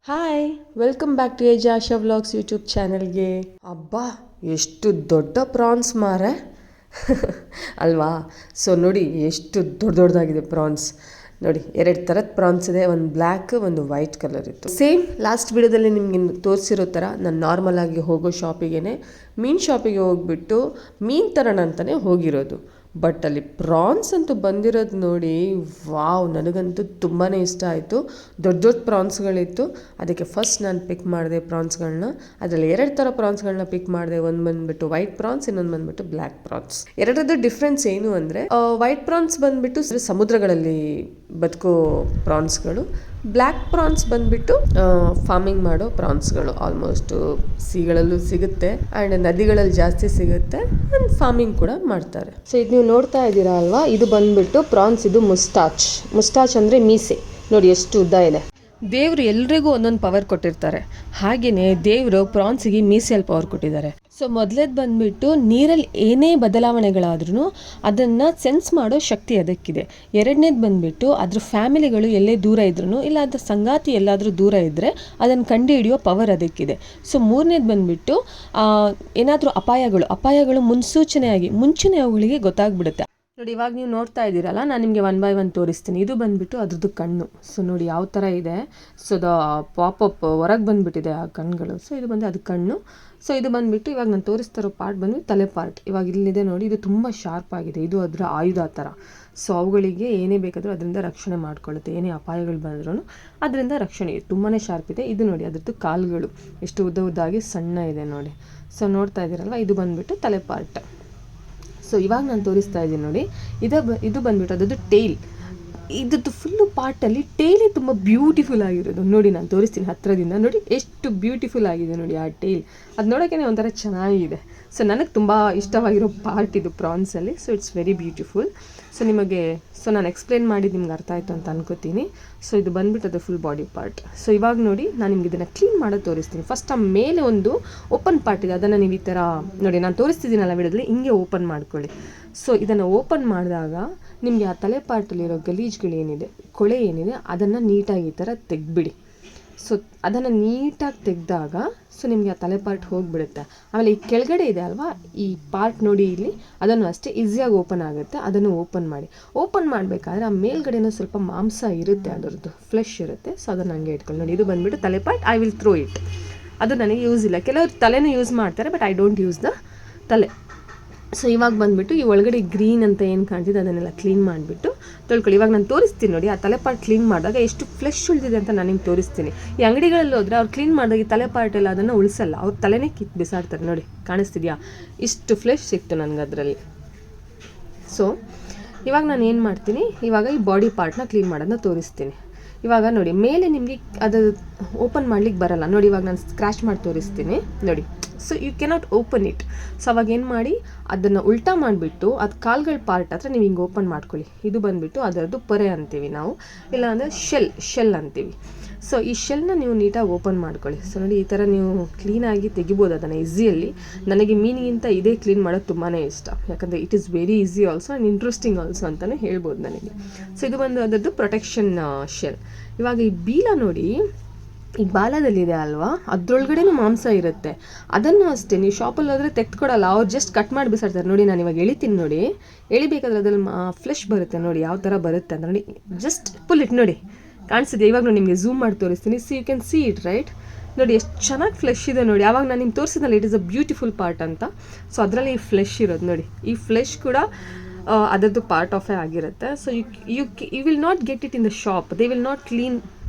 Hi, welcome back to age Asha vlogs YouTube ಚಾನಲ್ಗೆ. ಅಬ್ಬಾ, ಎಷ್ಟು ದೊಡ್ಡ ಪ್ರಾನ್ಸ್ ಮಾರೆ ಅಲ್ವಾ? ಸೊ ನೋಡಿ, ಎಷ್ಟು ದೊಡ್ಡದಾಗಿದೆ ಪ್ರಾನ್ಸ್. ನೋಡಿ, 2 ಥರದ ಪ್ರಾನ್ಸ್ ಇದೆ. ಒಂದು ಬ್ಲ್ಯಾಕ್, ಒಂದು ವೈಟ್ ಕಲರ್ ಇತ್ತು. ಸೇಮ್ ಲಾಸ್ಟ್ ವಿಡಿಯೋದಲ್ಲಿ ನಿಮಗೆ ತೋರಿಸಿರೋ ಥರ ನಾನು ನಾರ್ಮಲ್ ಆಗಿ ಹೋಗೋ ಶಾಪಿಗೆ ಮೀನು ಶಾಪಿಗೆ ಹೋಗ್ಬಿಟ್ಟು ಮೀನು ತರೋಣ ಅಂತಲೇ ಹೋಗಿರೋದು. ಬಟ್ ಅಲ್ಲಿ ಪ್ರಾನ್ಸ್ ಅಂತೂ ಬಂದಿರೋದು ನೋಡಿ, ವಾವ್, ನನಗಂತೂ ತುಂಬಾ ಇಷ್ಟ ಆಯಿತು. ದೊಡ್ಡ ದೊಡ್ಡ ಪ್ರಾನ್ಸ್ಗಳಿತ್ತು. ಅದಕ್ಕೆ ಫಸ್ಟ್ ನಾನು ಪಿಕ್ ಮಾಡಿದೆ ಪ್ರಾನ್ಸ್ಗಳನ್ನ. ಅದರಲ್ಲಿ 2 ಥರ ಪ್ರಾನ್ಸ್ಗಳನ್ನ ಪಿಕ್ ಮಾಡಿದೆ. ಒಂದು ಬಂದುಬಿಟ್ಟು ವೈಟ್ ಪ್ರಾನ್ಸ್, ಇನ್ನೊಂದು ಬಂದುಬಿಟ್ಟು ಬ್ಲ್ಯಾಕ್ ಪ್ರಾನ್ಸ್. ಎರಡರದ್ದು ಡಿಫ್ರೆನ್ಸ್ ಏನು ಅಂದರೆ, ವೈಟ್ ಪ್ರಾನ್ಸ್ ಬಂದುಬಿಟ್ಟು ಸಮುದ್ರಗಳಲ್ಲಿ ಬದುಕೋ ಪ್ರಾನ್ಸ್ಗಳು. ಬ್ಲ್ಯಾಕ್ ಪ್ರಾನ್ಸ್ ಬಂದುಬಿಟ್ಟು ಫಾರ್ಮಿಂಗ್ ಮಾಡೋ ಪ್ರಾನ್ಸ್ಗಳು. ಆಲ್ಮೋಸ್ಟ್ ಸೀಗಳಲ್ಲೂ ಸಿಗುತ್ತೆ ಆ್ಯಂಡ್ ನದಿಗಳಲ್ಲಿ ಜಾಸ್ತಿ ಸಿಗುತ್ತೆ ಆ್ಯಂಡ್ ಫಾರ್ಮಿಂಗ್ ಕೂಡ ಮಾಡ್ತಾರೆ. ಸೊ ಇದು ನೀವು ನೋಡ್ತಾ ಇದ್ದೀರಾ ಅಲ್ವಾ, ಇದು ಬಂದುಬಿಟ್ಟು ಪ್ರಾನ್ಸ್. ಇದು ಮುಸ್ಟಾಚ್ ಅಂದರೆ ಮೀಸೆ. ನೋಡಿ ಎಷ್ಟು ಉದ್ದ ಇದೆ. ದೇವರು ಎಲ್ರಿಗೂ ಒಂದೊಂದು ಪವರ್ ಕೊಟ್ಟಿರ್ತಾರೆ. ಹಾಗೆಯೇ ದೇವರು ಪ್ರಾನ್ಸಿಗೆ ಮೀಸೆಯಲ್ಲಿ ಪವರ್ ಕೊಟ್ಟಿದ್ದಾರೆ. ಸೊ ಮೊದಲೇದು ಬಂದುಬಿಟ್ಟು ನೀರಲ್ಲಿ ಏನೇ ಬದಲಾವಣೆಗಳಾದ್ರೂ ಅದನ್ನು ಸೆನ್ಸ್ ಮಾಡೋ ಶಕ್ತಿ ಅದಕ್ಕಿದೆ. ಎರಡನೇದು ಬಂದುಬಿಟ್ಟು ಅದ್ರ ಫ್ಯಾಮಿಲಿಗಳು ಎಲ್ಲೇ ದೂರ ಇದ್ರೂ, ಇಲ್ಲ ಅದ್ರ ಸಂಗಾತಿ ಎಲ್ಲಾದರೂ ದೂರ ಇದ್ದರೆ ಅದನ್ನು ಕಂಡು ಹಿಡಿಯೋ ಪವರ್ ಅದಕ್ಕಿದೆ. ಸೊ ಮೂರನೇದು ಬಂದುಬಿಟ್ಟು ಏನಾದರೂ ಅಪಾಯಗಳು ಮುಂಚೆನೇ ಅವುಗಳಿಗೆ ಗೊತ್ತಾಗ್ಬಿಡುತ್ತೆ. ನೋಡಿ, ಇವಾಗ ನೀವು ನೋಡ್ತಾ ಇದ್ದೀರಲ್ಲ, ನಾನು ನಿಮಗೆ 1 by 1 ತೋರಿಸ್ತೀನಿ. ಇದು ಬಂದುಬಿಟ್ಟು ಅದ್ರದ್ದು ಕಣ್ಣು. ಸೊ ನೋಡಿ ಯಾವ ಥರ ಇದೆ. ಸೊ ಪಾಪಪ್ ಹೊರಗೆ ಬಂದುಬಿಟ್ಟಿದೆ ಆ ಕಣ್ಣುಗಳು. ಸೊ ಇದು ಬಂದು ಅದು ಕಣ್ಣು. ಸೊ ಇದು ಬಂದುಬಿಟ್ಟು ಇವಾಗ ನಾನು ತೋರಿಸ್ತಾ ಇರೋ ಪಾರ್ಟ್ ಬಂದು ತಲೆ ಪಾರ್ಟ್. ಇವಾಗ ಇಲ್ಲಿದೆ ನೋಡಿ, ಇದು ತುಂಬ ಶಾರ್ಪ್ ಆಗಿದೆ. ಇದು ಅದರ ಆಯುಧ ಥರ. ಸೊ ಅವುಗಳಿಗೆ ಏನೇ ಬೇಕಾದರೂ ಅದರಿಂದ ರಕ್ಷಣೆ ಮಾಡ್ಕೊಳ್ಳುತ್ತೆ. ಏನೇ ಅಪಾಯಗಳು ಬಂದ್ರೂ ಅದರಿಂದ ರಕ್ಷಣೆ ತುಂಬಾ ಶಾರ್ಪ್ ಇದೆ. ಇದು ನೋಡಿ ಅದರದ್ದು ಕಾಲುಗಳು ಎಷ್ಟು ಉದ್ದಾಗಿ ಸಣ್ಣ ಇದೆ ನೋಡಿ. ಸೊ ನೋಡ್ತಾ ಇದ್ದೀರಲ್ವ, ಇದು ಬಂದುಬಿಟ್ಟು ತಲೆ ಪಾರ್ಟ್. ಸೊ ಇವಾಗ ನಾನು ತೋರಿಸ್ತಾ ಇದ್ದೀನಿ ನೋಡಿ, ಇದು ಬಂದುಬಿಟ್ಟು ಅದರದ್ದು ಟೇಲ್. ಇದ್ದದ್ದು ಫುಲ್ಲು ಪಾರ್ಟಲ್ಲಿ ಟೇಲೇ ತುಂಬ ಬ್ಯೂಟಿಫುಲ್ ಆಗಿರೋದು. ನೋಡಿ ನಾನು ತೋರಿಸ್ತೀನಿ ಹತ್ತಿರದಿಂದ. ನೋಡಿ ಎಷ್ಟು ಬ್ಯೂಟಿಫುಲ್ ಆಗಿದೆ ನೋಡಿ ಆ ಟೇಲ್. ಅದು ನೋಡೋಕ್ಕೆ ಒಂಥರ ಚೆನ್ನಾಗಿದೆ. ಸೊ ನನಗೆ ತುಂಬ ಇಷ್ಟವಾಗಿರೋ ಪಾರ್ಟ್ ಇದು ಪ್ರಾನ್ಸಲ್ಲಿ. So it's very beautiful. So ನಾನು ಎಕ್ಸ್ಪ್ಲೇನ್ ಮಾಡಿ ನಿಮ್ಗೆ ಅರ್ಥ ಆಯಿತು ಅಂತ ಅನ್ಕೋತೀನಿ. ಸೊ ಇದು ಬಂದುಬಿಟ್ಟು ಅದು ಫುಲ್ ಬಾಡಿ ಪಾರ್ಟ್. ಸೊ ಇವಾಗ ನೋಡಿ, ನಾನು ನಿಮ್ಗೆ ಇದನ್ನು ಕ್ಲೀನ್ ಮಾಡೋದು ತೋರಿಸ್ತೀನಿ. ಫಸ್ಟ್ ಆ ಮೇಲೆ ಒಂದು ಓಪನ್ ಪಾರ್ಟ್ ಇದೆ, ಅದನ್ನು ನೀವು ಈ ಥರ ನೋಡಿ, ನಾನು ತೋರಿಸ್ತಿದ್ದೀನಲ್ಲ ವಿಡಿಯೋದಲ್ಲಿ, ಹಿಂಗೆ ಓಪನ್ ಮಾಡ್ಕೊಳ್ಳಿ. ಸೊ ಇದನ್ನು ಓಪನ್ ಮಾಡಿದಾಗ ನಿಮಗೆ ಆ ತಲೆ ಪಾರ್ಟಲ್ಲಿರೋ ಗಲೀಜುಗಳೇನಿದೆ, ಕೊಳೆ ಏನಿದೆ, ಅದನ್ನು ನೀಟಾಗಿ ಈ ಥರ ತೆಗೆದ್ಬಿಡಿ. ಸೊ ಅದನ್ನು ನೀಟಾಗಿ ತೆಗೆದಾಗ ಸೊ ನಿಮಗೆ ಆ ತಲೆ ಪಾರ್ಟ್ ಹೋಗಿಬಿಡುತ್ತೆ. ಆಮೇಲೆ ಈ ಕೆಳಗಡೆ ಇದೆ ಅಲ್ವಾ, ಈ ಪಾರ್ಟ್ ನೋಡಿ ಇಲ್ಲಿ, ಅದನ್ನು ಅಷ್ಟೇ ಈಸಿಯಾಗಿ ಓಪನ್ ಆಗುತ್ತೆ. ಅದನ್ನು ಓಪನ್ ಮಾಡಿ. ಓಪನ್ ಮಾಡಬೇಕಾದ್ರೆ ಆ ಮೇಲ್ಗಡೆನೂ ಸ್ವಲ್ಪ ಮಾಂಸ ಇರುತ್ತೆ, ಅದರದ್ದು ಫ್ಲೆಶ್ ಇರುತ್ತೆ. ಸೊ ಅದನ್ನು ಹಂಗೆ ಇಟ್ಕೊಂಡು ನೋಡಿ, ಇದು ಬಂದುಬಿಟ್ಟು ತಲೆ part. I will throw it. ಅದು ನನಗೆ ಯೂಸ್ ಇಲ್ಲ. ಕೆಲವರು ತಲೆನೂ ಯೂಸ್ ಮಾಡ್ತಾರೆ, but I don't use the ತಲೆ. ಸೊ ಇವಾಗ ಬಂದುಬಿಟ್ಟು ಈ ಒಳಗಡೆ ಗ್ರೀನ್ ಅಂತ ಏನು ಕಾಣ್ತಿದೆ ಅದನ್ನೆಲ್ಲ ಕ್ಲೀನ್ ಮಾಡಿಬಿಟ್ಟು ತೊಳ್ಕೊಳ್ಳಿ. ಇವಾಗ ನಾನು ತೋರಿಸ್ತೀನಿ ನೋಡಿ, ಆ ತಲೆ ಪಾರ್ಟ್ ಕ್ಲೀನ್ ಮಾಡಿದಾಗ ಎಷ್ಟು ಫ್ಲೆಶ್ ಉಳಿದಿದೆ ಅಂತ ನಾನು ನಿಮ್ಗೆ ತೋರಿಸ್ತೀನಿ. ಈ ಅಂಗಡಿಗಳಲ್ಲಿ ಹೋದರೆ ಅವ್ರು ಕ್ಲೀನ್ ಮಾಡಿದಾಗ ಈ ತಲೆ ಪಾರ್ಟ್ ಎಲ್ಲ ಅದನ್ನು ಉಳಿಸಲ್ಲ, ಅವ್ರು ತಲೆನೇ ಕಿತ್ತು ಬಿಸಾಡ್ತಾರೆ. ನೋಡಿ ಕಾಣಿಸ್ತಿದೆಯಾ, ಇಷ್ಟು ಫ್ಲೆಶ್ ಸಿಕ್ತು ನನಗೆ ಅದರಲ್ಲಿ. ಸೊ ಇವಾಗ ನಾನು ಏನು ಮಾಡ್ತೀನಿ, ಇವಾಗ ಈ ಬಾಡಿ ಪಾರ್ಟ್ನ ಕ್ಲೀನ್ ಮಾಡೋದನ್ನ ತೋರಿಸ್ತೀನಿ. ಇವಾಗ ನೋಡಿ, ಮೇಲೆ ನಿಮಗೆ ಅದು ಓಪನ್ ಮಾಡ್ಲಿಕ್ಕೆ ಬರಲ್ಲ ನೋಡಿ. ಇವಾಗ ನಾನು ಸ್ಕ್ರ್ಯಾಚ್ ಮಾಡಿ ತೋರಿಸ್ತೀನಿ ನೋಡಿ. So you cannot open it. So ಅವಾಗ ಏನು ಮಾಡಿ, ಅದನ್ನು ಉಲ್ಟಾ ಮಾಡಿಬಿಟ್ಟು ಅದು ಕಾಲ್ಗಳ ಪಾರ್ಟ್ ಹತ್ರ ನೀವು ಹಿಂಗೆ ಓಪನ್ ಮಾಡ್ಕೊಳ್ಳಿ. ಇದು ಬಂದುಬಿಟ್ಟು ಅದರದ್ದು ಪೊರೆ ಅಂತೀವಿ ನಾವು, ಇಲ್ಲಾಂದರೆ ಶೆಲ್ ಅಂತೀವಿ. ಸೊ ಈ ಶೆಲ್ನ ನೀವು ನೀಟಾಗಿ ಓಪನ್ ಮಾಡ್ಕೊಳ್ಳಿ. ಸೊ ನೋಡಿ, ಈ ಥರ ನೀವು ಕ್ಲೀನಾಗಿ ತೆಗಿಬೋದು ಅದನ್ನು ಈಸಿಯಲ್ಲಿ. ನನಗೆ ಮೀನಿಗಿಂತ ಇದೇ ಕ್ಲೀನ್ ಮಾಡೋದು ತುಂಬಾ ಇಷ್ಟ, ಯಾಕಂದರೆ it is very easy also and interesting also ಅಂತಲೇ ಹೇಳ್ಬೋದು ನನಗೆ. ಸೊ ಇದು ಬಂದು ಅದರದ್ದು ಪ್ರೊಟೆಕ್ಷನ್ ಶೆಲ್. ಇವಾಗ ಈ ಬೀಲ ನೋಡಿ, ಈ ಬಾಲದಲ್ಲಿದೆ ಅಲ್ವಾ, ಅದರೊಳಗಡೆನೂ ಮಾಂಸ ಇರುತ್ತೆ. ಅದನ್ನು ಅಷ್ಟೇ ನೀವು ಶಾಪಲ್ಲಿ ಹೋದರೆ ತೆಗೆದುಕೊಡಲ್ಲ, ಅವ್ರು ಜಸ್ಟ್ ಕಟ್ ಮಾಡಿ ಬಿಸಾಡ್ತಾರೆ. ನೋಡಿ ನಾನು ಇವಾಗ ಎಳಿತೀನಿ ನೋಡಿ, ಎಳಿಬೇಕಾದ್ರೆ ಅದ್ರಲ್ಲಿ ಫ್ಲೆಶ್ ಬರುತ್ತೆ ನೋಡಿ, ಯಾವ ಥರ ಬರುತ್ತೆ ಅಂತ ನೋಡಿ. ಜಸ್ಟ್ ಪುಲ್ ಇಟ್ ನೋಡಿ, ಕಾಣಿಸಿದೆ. ಇವಾಗ ನಾನು ನಿಮಗೆ ಝೂಮ್ ಮಾಡಿ ತೋರಿಸ್ತೀನಿ. You can see it right. ನೋಡಿ ಎಷ್ಟು ಚೆನ್ನಾಗಿ ಫ್ಲೆಶ್ ಇದೆ ನೋಡಿ. ಆವಾಗ ನಾನು ನಿಮ್ಗೆ ತೋರಿಸಿದ್ನಲ್ಲ, it is a beautiful part ಅಂತ. ಸೊ ಅದರಲ್ಲಿ ಈ ಫ್ಲೆಶ್ ಇರೋದು ನೋಡಿ, ಈ ಫ್ಲೆಶ್ ಕೂಡ ಅದರದ್ದು ಪಾರ್ಟ್ ಆಫೇ ಆಗಿರುತ್ತೆ. So you will not get it in the shop. They will not clean,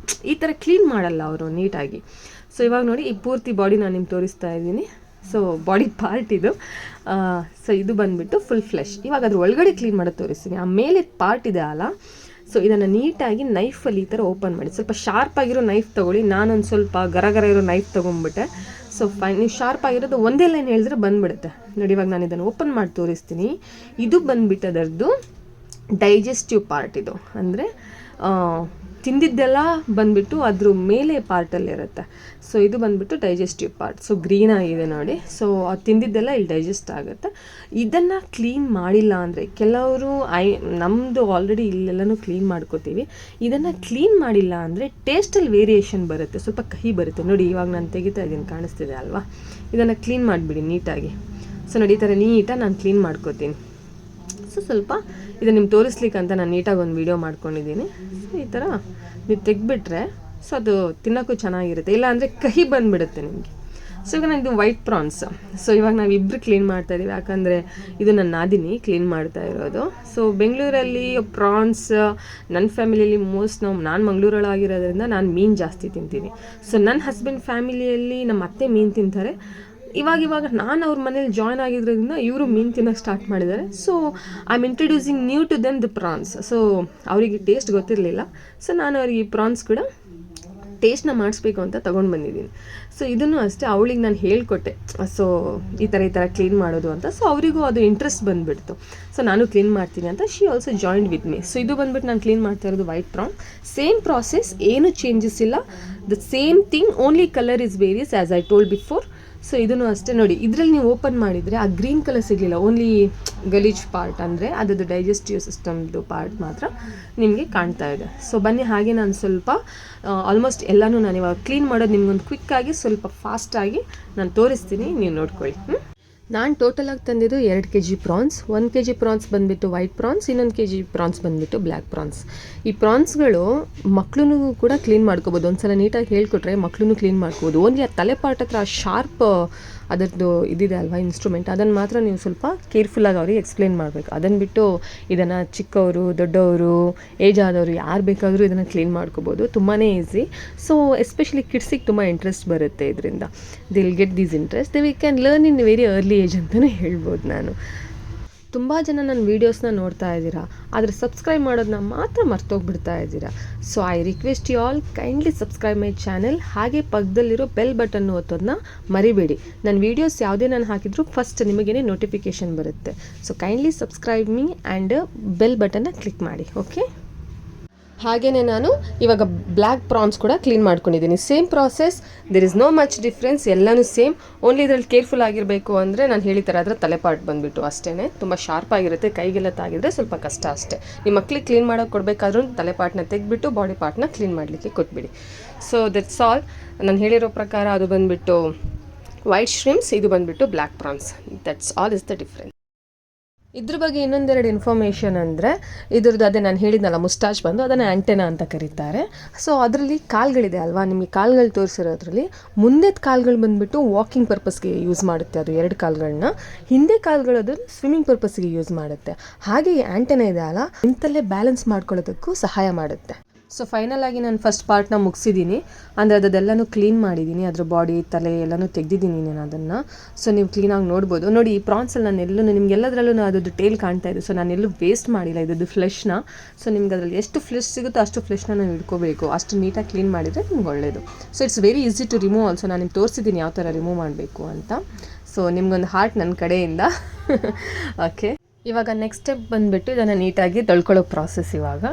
ಈ ಥರ ಕ್ಲೀನ್ ಮಾಡಲ್ಲ ಅವರು ನೀಟಾಗಿ. ಸೊ ಇವಾಗ ನೋಡಿ, ಈ ಪೂರ್ತಿ ಬಾಡಿ ನಾನು ನಿಮ್ಗೆ ತೋರಿಸ್ತಾ ಇದ್ದೀನಿ. ಸೊ ಬಾಡಿ ಪಾರ್ಟ್ ಇದು. ಸೊ ಇದು ಬಂದುಬಿಟ್ಟು ಫುಲ್ ಫ್ಲೆಶ್. ಇವಾಗ ಅದ್ರ ಒಳಗಡೆ ಕ್ಲೀನ್ ಮಾಡೋದು ತೋರಿಸ್ತೀನಿ. ಆ ಮೇಲೆ ಪಾರ್ಟ್ ಇದೆ ಅಲ್ಲ, ಸೊ ಇದನ್ನು ನೀಟಾಗಿ ನೈಫಲ್ಲಿ ಈ ಥರ ಓಪನ್ ಮಾಡಿ. ಸ್ವಲ್ಪ ಶಾರ್ಪ್ ಆಗಿರೋ ನೈಫ್ ತೊಗೊಳ್ಳಿ. ನಾನೊಂದು ಸ್ವಲ್ಪ ಗರ ಇರೋ ನೈಫ್ ತೊಗೊಂಡ್ಬಿಟ್ಟೆ. ಸೊ ನೀವು ಶಾರ್ಪ್ ಆಗಿರೋದು ಒಂದೇ ಲೈನ್ ಹೇಳಿದ್ರೆ ಬಂದುಬಿಡುತ್ತೆ ನೋಡಿ. ಇವಾಗ ನಾನು ಇದನ್ನು ಓಪನ್ ಮಾಡಿ ತೋರಿಸ್ತೀನಿ. ಇದು ಬಂದುಬಿಟ್ಟು ಅದರದ್ದು ಡೈಜೆಸ್ಟಿವ್ ಪಾರ್ಟ್. ಇದು ಅಂದರೆ ತಿಂದಿದ್ದೆಲ್ಲ ಬಂದುಬಿಟ್ಟು ಅದ್ರ ಮೇಲೆ ಪಾರ್ಟಲ್ಲಿರುತ್ತೆ. ಸೊ ಇದು ಬಂದುಬಿಟ್ಟು ಡೈಜೆಸ್ಟಿವ್ ಪಾರ್ಟ್. ಸೊ ಗ್ರೀನ್ ಆಗಿದೆ ನೋಡಿ. ಸೊ ಅದು ತಿಂದಿದ್ದೆಲ್ಲ ಇಲ್ಲಿ ಡೈಜೆಸ್ಟ್ ಆಗುತ್ತೆ. ಇದನ್ನು ಕ್ಲೀನ್ ಮಾಡಿಲ್ಲ ಅಂದರೆ ಕೆಲವರು ನಮ್ಮದು ಆಲ್ರೆಡಿ ಇಲ್ಲೆಲ್ಲನೂ ಕ್ಲೀನ್ ಮಾಡ್ಕೋತೀವಿ. ಇದನ್ನು ಕ್ಲೀನ್ ಮಾಡಿಲ್ಲ ಅಂದರೆ ಟೇಸ್ಟಲ್ಲಿ ವೇರಿಯೇಷನ್ ಬರುತ್ತೆ, ಸ್ವಲ್ಪ ಕಹಿ ಬರುತ್ತೆ. ನೋಡಿ ಇವಾಗ ನಾನು ತೆಗಿತಾ ಇದ್ದೀನಿ, ಕಾಣಿಸ್ತಿದೆ ಅಲ್ವಾ? ಇದನ್ನು ಕ್ಲೀನ್ ಮಾಡಿಬಿಡಿ ನೀಟಾಗಿ. ಸೊ ನೋಡಿ ಈ ಥರ ನೀಟಾಗಿ ನಾನು ಕ್ಲೀನ್ ಮಾಡ್ಕೋತೀನಿ. ಸೊ ಸ್ವಲ್ಪ ಇದು ನಿಮ್ಗೆ ತೋರಿಸ್ಲಿಕ್ಕಂತ ನಾನು ನೀಟಾಗಿ ಒಂದು ವೀಡಿಯೋ ಮಾಡ್ಕೊಂಡಿದ್ದೀನಿ. ಸೊ ಈ ಥರ ನೀವು ತೆಗೆದ್ಬಿಟ್ರೆ ಸೊ ಅದು ತಿನ್ನೋಕ್ಕೂ ಚೆನ್ನಾಗಿರುತ್ತೆ, ಇಲ್ಲ ಅಂದರೆ ಕಹಿ ಬಂದುಬಿಡುತ್ತೆ ನಿಮಗೆ. ಸೊ ಈಗ ನಾನು ಇದು ವೈಟ್ ಪ್ರಾನ್ಸ್. ಸೊ ಇವಾಗ ನಾವು ಇಬ್ಬರು ಕ್ಲೀನ್ ಮಾಡ್ತಾಯಿದ್ದೀವಿ, ಯಾಕಂದರೆ ಇದು ನನ್ನ ನಾದಿನಿ ಕ್ಲೀನ್ ಮಾಡ್ತಾ ಇರೋದು. ಸೊ ಬೆಂಗಳೂರಲ್ಲಿ ಪ್ರಾನ್ಸ್ ನನ್ನ ಫ್ಯಾಮಿಲಿಯಲ್ಲಿ ನಾನು ಮಂಗಳೂರೊಳಗಿರೋದ್ರಿಂದ ನಾನು ಮೀನು ಜಾಸ್ತಿ ತಿಂತೀನಿ. ಸೊ ನನ್ನ ಹಸ್ಬೆಂಡ್ ಫ್ಯಾಮಿಲಿಯಲ್ಲಿ ನಮ್ಮ ಅತ್ತೆ ಮೀನು ತಿಂತಾರೆ. ಇವಾಗ ನಾನು ಅವ್ರ ಮನೇಲಿ ಜಾಯ್ನ್ ಆಗಿರೋದ್ರಿಂದ ಇವರು ಮೀನು ತಿನ್ನೋಕ್ಕೆ ಸ್ಟಾರ್ಟ್ ಮಾಡಿದ್ದಾರೆ. So I am introducing new to them the prawns. So ಅವರಿಗೆ ಟೇಸ್ಟ್ ಗೊತ್ತಿರಲಿಲ್ಲ. ಸೊ ನಾನು ಅವರಿಗೆ ಈ ಪ್ರಾನ್ಸ್ ಕೂಡ ಟೇಸ್ಟ್ನ ಮಾಡಿಸ್ಬೇಕು ಅಂತ ತೊಗೊಂಡು ಬಂದಿದ್ದೀನಿ. ಸೊ ಇದನ್ನು ಅಷ್ಟೇ ಅವಳಿಗೆ ನಾನು ಹೇಳಿಕೊಟ್ಟೆ, ಸೊ ಈ ಥರ ಕ್ಲೀನ್ ಮಾಡೋದು ಅಂತ. ಸೊ ಅವರಿಗೂ ಅದು ಇಂಟ್ರೆಸ್ಟ್ ಬಂದುಬಿಡ್ತು. ಸೊ ನಾನು ಕ್ಲೀನ್ ಮಾಡ್ತೀನಿ ಅಂತ she also joined with me. So ಇದು ಬಂದುಬಿಟ್ಟು ನಾನು ಕ್ಲೀನ್ ಮಾಡ್ತಾ ಇರೋದು ವೈಟ್ ಪ್ರಾನ್. ಸೇಮ್ ಪ್ರಾಸೆಸ್, ಏನು ಚೇಂಜಸ್ ಇಲ್ಲ, the same thing, only colour is various as I told before. So ಇದನ್ನು ಅಷ್ಟೇ ನೋಡಿ, ಇದರಲ್ಲಿ ನೀವು ಓಪನ್ ಮಾಡಿದರೆ ಆ ಗ್ರೀನ್ ಕಲರ್ ಸಿಗಲಿಲ್ಲ, ಓನ್ಲಿ ಗಲೀಜ್ ಪಾರ್ಟ್ ಅಂದರೆ ಅದರದ್ದು ಡೈಜೆಸ್ಟಿವ್ ಸಿಸ್ಟಮ್ದು ಪಾರ್ಟ್ ಮಾತ್ರ ನಿಮಗೆ ಕಾಣ್ತಾ ಇದೆ. ಸೊ ಬನ್ನಿ ಹಾಗೆ ನಾನು ಸ್ವಲ್ಪ ಆಲ್ಮೋಸ್ಟ್ ಎಲ್ಲನೂ ನಾನು ಇವಾಗ ಕ್ಲೀನ್ ಮಾಡೋದು ನಿಮ್ಗೊಂದು ಕ್ವಿಕ್ಕಾಗಿ ಸ್ವಲ್ಪ ಫಾಸ್ಟಾಗಿ ನಾನು ತೋರಿಸ್ತೀನಿ, ನೀವು ನೋಡ್ಕೊಳ್ಳಿ. ನಾನು ಟೋಟಲಾಗಿ ತಂದಿದ್ದು 2 kg ಪ್ರಾನ್ಸ್. 1 kg ಪ್ರಾನ್ಸ್ ಬಂದುಬಿಟ್ಟು ವೈಟ್ ಪ್ರಾನ್ಸ್, ಇನ್ನೊಂದು kg ಪ್ರಾನ್ಸ್ ಬಂದುಬಿಟ್ಟು ಬ್ಲ್ಯಾಕ್ ಪ್ರಾನ್ಸ್. ಈ ಪ್ರಾನ್ಸ್ಗಳು ಮಕ್ಕಳು ಕೂಡ ಕ್ಲೀನ್ ಮಾಡ್ಕೋಬೋದು. ಒಂದು ಸಲ ನೀಟಾಗಿ ಹೇಳ್ಕೊಟ್ರೆ ಮಕ್ಕಳು ಕ್ಲೀನ್ ಮಾಡ್ಕೋಬೋದು. ಓನ್ಲಿ ಆ ತಲೆ ಪಾರ್ಟ್ ಹತ್ರ ಶಾರ್ಪ್ ಅದರದ್ದು ಇದಿದೆ ಅಲ್ವಾ ಇನ್ಸ್ಟ್ರೂಮೆಂಟ್, ಅದನ್ನು ಮಾತ್ರ ನೀವು ಸ್ವಲ್ಪ ಕೇರ್ಫುಲ್ಲಾಗಿ ಅವ್ರಿಗೆ ಎಕ್ಸ್ಪ್ಲೇನ್ ಮಾಡಬೇಕು. ಅದನ್ನು ಬಿಟ್ಟು ಇದನ್ನು ಚಿಕ್ಕವರು, ದೊಡ್ಡವರು, ಏಜ್ ಆದವರು ಯಾರು ಬೇಕಾದರೂ ಇದನ್ನು ಕ್ಲೀನ್ ಮಾಡ್ಕೋಬೋದು. ತುಂಬಾ ಈಸಿ. ಸೊ ಎಸ್ಪೆಷಲಿ ಕಿಡ್ಸಿಗೆ ತುಂಬ ಇಂಟ್ರೆಸ್ಟ್ ಬರುತ್ತೆ ಇದರಿಂದ. The will get these interest, the we can learn in very early age ಅಂತಲೇ ಹೇಳ್ಬೋದು ನಾನು. ತುಂಬ ಜನ ನನ್ನ ವೀಡಿಯೋಸ್ನ ನೋಡ್ತಾ ಇದ್ದೀರಾ, ಆದರೆ ಸಬ್ಸ್ಕ್ರೈಬ್ ಮಾಡೋದನ್ನ ಮಾತ್ರ ಮರ್ತೋಗ್ಬಿಡ್ತಾ ಇದ್ದೀರಾ. So I request you all, kindly subscribe my channel. ಹಾಗೆ ಪಕ್ಕದಲ್ಲಿರೋ ಬೆಲ್ ಬಟನ್ನು ಒತ್ತೋದನ್ನ ಮರಿಬೇಡಿ. ನನ್ನ ವೀಡಿಯೋಸ್ ಯಾವುದೇ ನಾನು ಹಾಕಿದರೂ ಫಸ್ಟ್ ನಿಮಗೇನೆ ನೋಟಿಫಿಕೇಷನ್ ಬರುತ್ತೆ. So kindly subscribe me and bell ಬಟನ್ನ ಕ್ಲಿಕ್ ಮಾಡಿ. ಓಕೆ, ಹಾಗೆಯೇ ನಾನು ಇವಾಗ ಬ್ಲ್ಯಾಕ್ ಪ್ರಾನ್ಸ್ ಕೂಡ ಕ್ಲೀನ್ ಮಾಡ್ಕೊಂಡಿದ್ದೀನಿ. Same process, there is no much difference, ಎಲ್ಲನೂ ಸೇಮ್. ಓನ್ಲಿ ಇದರಲ್ಲಿ ಕೇರ್ಫುಲ್ ಆಗಿರಬೇಕು ಅಂದರೆ ನಾನು ಹೇಳಿತಾರೆ ಅದರ ತಲೆಪಾಟ್ ಬಂದುಬಿಟ್ಟು ಅಷ್ಟೇ ತುಂಬ ಶಾರ್ಪ್ ಆಗಿರುತ್ತೆ, ಕೈಗೆಲ್ಲ ತಾಗಿದ್ರೆ ಸ್ವಲ್ಪ ಕಷ್ಟ ಅಷ್ಟೇ. ನಿಮ್ಮ ಮಕ್ಳಿಗೆ ಕ್ಲೀನ್ ಮಾಡೋಕೆ ಕೊಡಬೇಕಾದ್ರೂ ತಲೆಪಾಟ್ನ ತೆಗೆದ್ಬಿಟ್ಟು ಬಾಡಿ ಪಾರ್ಟ್ನ ಕ್ಲೀನ್ ಮಾಡಲಿಕ್ಕೆ ಕೊಟ್ಬಿಡಿ. So that's all. ನಾನು ಹೇಳಿರೋ ಪ್ರಕಾರ ಅದು ಬಂದುಬಿಟ್ಟು ವೈಟ್ ಶ್ರಿಮ್ಸ್, ಇದು ಬಂದುಬಿಟ್ಟು black prawns. That's all is the difference. ಇದ್ರ ಬಗ್ಗೆ ಇನ್ನೊಂದೆರಡು ಇನ್ಫಾರ್ಮೇಷನ್ ಅಂದರೆ, ಇದ್ರದ್ದು ಅದೇ ನಾನು ಹೇಳಿದ್ನಲ್ಲ ಮುಸ್ಟಾಚ್ ಬಂದು ಅದನ್ನು ಆ್ಯಂಟೆನಾ ಅಂತ ಕರೀತಾರೆ. ಸೊ ಅದರಲ್ಲಿ ಕಾಲ್ಗಳಿದೆ ಅಲ್ವಾ, ನಿಮಗೆ ಕಾಲ್ಗಳು ತೋರಿಸಿರೋದ್ರಲ್ಲಿ ಮುಂದೆದ ಕಾಲ್ಗಳು ಬಂದುಬಿಟ್ಟು ವಾಕಿಂಗ್ ಪರ್ಪಸ್ಗೆ ಯೂಸ್ ಮಾಡುತ್ತೆ ಅದು 2 ಕಾಲ್ಗಳನ್ನ. ಹಿಂದೆ ಕಾಲ್ಗಳು ಅದನ್ನು ಸ್ವಿಮ್ಮಿಂಗ್ ಪರ್ಪಸ್ಗೆ ಯೂಸ್ ಮಾಡುತ್ತೆ. ಹಾಗೆ ಈ ಆ್ಯಂಟೆನಾ ಇದೆ ಅಲ್ಲ, ನಿಂತಲ್ಲೇ ಬ್ಯಾಲೆನ್ಸ್ ಮಾಡ್ಕೊಳ್ಳೋದಕ್ಕೂ ಸಹಾಯ ಮಾಡುತ್ತೆ. ಸೊ ಫೈನಲ್ ಆಗಿ ನಾನು ಫಸ್ಟ್ ಪಾರ್ಟ್ನ ಮುಗಿಸಿದ್ದೀನಿ, ಅಂದರೆ ಅದೆಲ್ಲನೂ ಕ್ಲೀನ್ ಮಾಡಿದ್ದೀನಿ, ಅದ್ರ ಬಾಡಿ ತಲೆ ಎಲ್ಲನೂ ತೆಗೆದಿದ್ದೀನಿ ನಾನು ಅದನ್ನು. ಸೊ ನೀವು ಕ್ಲೀನಾಗಿ ನೋಡ್ಬೋದು. ನೋಡಿ ಈ ಪ್ರಾನ್ಸಲ್ಲಿ ನಾನು ಎಲ್ಲೂ ನಿಮಗೆಲ್ಲದರಲ್ಲೂ ಅದ್ರದ್ದು ಟೇಲ್ ಕಾಣ್ತಾ ಇದೆ. ಸೊ ನಾನೆಲ್ಲೂ ವೇಸ್ಟ್ ಮಾಡಿಲ್ಲ ಇದ್ರದ್ದು ಫ್ಲೆಶ್ನ. ಸೊ ನಿಮ್ಗೆ ಅದರಲ್ಲಿ ಎಷ್ಟು ಫ್ಲೆಶ್ ಸಿಗುತ್ತೋ ಅಷ್ಟು ಫ್ಲೆಶ್ನ ನಾವು ಇಟ್ಕೋಬೇಕು. ಅಷ್ಟು ನೀಟಾಗಿ ಕ್ಲೀನ್ ಮಾಡಿದರೆ ನಿಮ್ಗೆ ಒಳ್ಳೆಯದು. So it's very easy to remove also. ನಾನು ನಿಮ್ಗೆ ತೋರಿಸಿದ್ದೀನಿ ಯಾವ ಥರ ರಿಮೂವ್ ಮಾಡಬೇಕು ಅಂತ. ಸೊ ನಿಮ್ಗೊಂದು ಹಾರ್ಟ್ ನನ್ನ ಕಡೆಯಿಂದ. ಓಕೆ, ಇವಾಗ ನೆಕ್ಸ್ಟ್ ಸ್ಟೆಪ್ ಬಂದುಬಿಟ್ಟು ಇದನ್ನು ನೀಟಾಗಿ ತೊಳ್ಕೊಳ್ಳೋ ಪ್ರಾಸೆಸ್ ಇವಾಗ.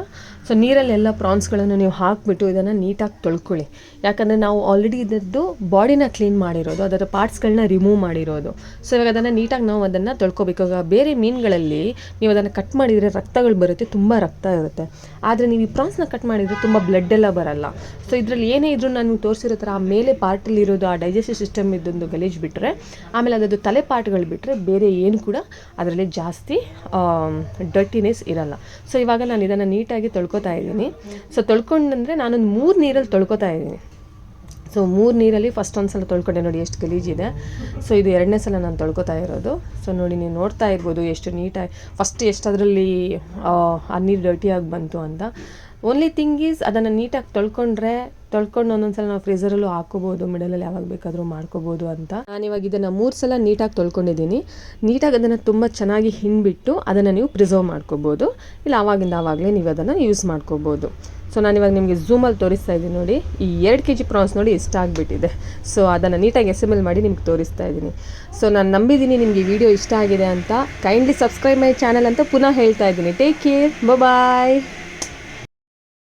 ಸೊ ನೀರಲ್ಲೆಲ್ಲ ಪ್ರಾನ್ಸ್ಗಳನ್ನು ನೀವು ಹಾಕಿಬಿಟ್ಟು ಇದನ್ನು ನೀಟಾಗಿ ತೊಳ್ಕೊಳ್ಳಿ. ಯಾಕಂದರೆ ನಾವು ಆಲ್ರೆಡಿ ಇದರದ್ದು ಬಾಡಿನ ಕ್ಲೀನ್ ಮಾಡಿರೋದು, ಅದರ ಪಾರ್ಟ್ಸ್ಗಳನ್ನ ರಿಮೂವ್ ಮಾಡಿರೋದು. ಸೊ ಇವಾಗ ಅದನ್ನು ನೀಟಾಗಿ ನಾವು ಅದನ್ನು ತೊಳ್ಕೊಬೇಕು. ಇವಾಗ ಬೇರೆ ಮೀನುಗಳಲ್ಲಿ ನೀವು ಅದನ್ನು ಕಟ್ ಮಾಡಿದರೆ ರಕ್ತಗಳು ಬರುತ್ತೆ, ತುಂಬ ರಕ್ತ ಇರುತ್ತೆ. ಆದರೆ ನೀವು ಈ ಪ್ರಾನ್ಸ್ನ ಕಟ್ ಮಾಡಿದರೆ ತುಂಬ ಬ್ಲಡ್ ಎಲ್ಲ ಬರಲ್ಲ. ಸೊ ಇದರಲ್ಲಿ ಏನೇ ಇದ್ರೂ ನಾನು ತೋರಿಸಿರೋ ಥರ ಆ ಮೇಲೆ ಪಾರ್ಟಲ್ಲಿರೋದು ಆ ಡೈಜೆಸ್ಟಿವ್ ಸಿಸ್ಟಮ್ ಇದ್ದೊಂದು ಗಲೀಜು ಬಿಟ್ಟರೆ, ಆಮೇಲೆ ಅದರದ್ದು ತಲೆ ಪಾರ್ಟ್ಗಳು ಬಿಟ್ಟರೆ ಬೇರೆ ಏನು ಕೂಡ ಅದರಲ್ಲಿ ಜಾಸ್ತಿ ಡರ್ಟಿನೆಸ್ ಇರಲ್ಲ. ಸೊ ಇವಾಗ ನಾನು ಇದನ್ನು ನೀಟಾಗಿ ತೊಳ್ಕೊತಾ ಇದ್ದೀನಿ. ಸೊ ತೊಳ್ಕೊಂಡಂದರೆ ನಾನೊಂದು 3 ನೀರಲ್ಲಿ ತೊಳ್ಕೊತಾ ಇದ್ದೀನಿ. ಸೊ 3 ನೀರಲ್ಲಿ ಫಸ್ಟ್ ಒಂದು ಸಲ ತೊಳ್ಕೊಂಡೆ, ನೋಡಿ ಎಷ್ಟು ಗಲೀಜಿದೆ. ಸೊ ಇದು 2ನೇ ಸಲ ನಾನು ತೊಳ್ಕೊತಾ ಇರೋದು. ಸೊ ನೋಡಿ ನೀವು ನೋಡ್ತಾ ಇರ್ಬೋದು ಎಷ್ಟು ನೀಟಾಗಿ ಫಸ್ಟ್ ಎಷ್ಟು ಅದರಲ್ಲಿ ಆ ನೀರು ಡರ್ಟಿಯಾಗಿ ಬಂತು ಅಂತ. ಓನ್ಲಿ ಥಿಂಗ್ ಈಸ್ ಅದನ್ನು ನೀಟಾಗಿ ತೊಳ್ಕೊಂಡು ಒಂದೊಂದ್ಸಲ ನಾವು ಫ್ರೀಝರಲ್ಲೂ ಹಾಕೋಬೋದು, ಮಿಡಲಲ್ಲಿ ಯಾವಾಗ ಬೇಕಾದರೂ ಮಾಡ್ಕೋಬೋದು ಅಂತ. ನಾನಿವಾಗ ಇದನ್ನು 3 ಸಲ ನೀಟಾಗಿ ತೊಳ್ಕೊಂಡಿದ್ದೀನಿ. ನೀಟಾಗಿ ಅದನ್ನು ತುಂಬ ಚೆನ್ನಾಗಿ ಹಿಂಡ್ಬಿಟ್ಟು ಅದನ್ನು ನೀವು ಪ್ರಿಸರ್ವ್ ಮಾಡ್ಕೋಬೋದು, ಇಲ್ಲ ಆವಾಗಲೇ ನೀವು ಅದನ್ನು ಯೂಸ್ ಮಾಡ್ಕೋಬೋದು. ಸೊ ನಾನಿವಾಗ ನಿಮಗೆ ಝೂಮಲ್ಲಿ ತೋರಿಸ್ತಾ ಇದ್ದೀನಿ ನೋಡಿ, ಈ 2 kg ಪ್ರಾನ್ಸ್ ನೋಡಿ ಇಷ್ಟಾಗಿಬಿಟ್ಟಿದೆ. ಸೊ ಅದನ್ನು ನೀಟಾಗಿ ಎಸೆಂಬಲ್ ಮಾಡಿ ನಿಮ್ಗೆ ತೋರಿಸ್ತಾ ಇದ್ದೀನಿ. ಸೊ ನಾನು ನಂಬಿದ್ದೀನಿ ನಿಮಗೆ ಈ ವಿಡಿಯೋ ಇಷ್ಟ ಆಗಿದೆ ಅಂತ. ಕೈಂಡ್ಲಿ ಸಬ್ಸ್ಕ್ರೈಬ್ ಮೈ ಚಾನಲ್ ಅಂತ ಪುನಃ ಹೇಳ್ತಾ ಇದ್ದೀನಿ. ಟೇಕ್ ಕೇರ್, ಬಾಯ್.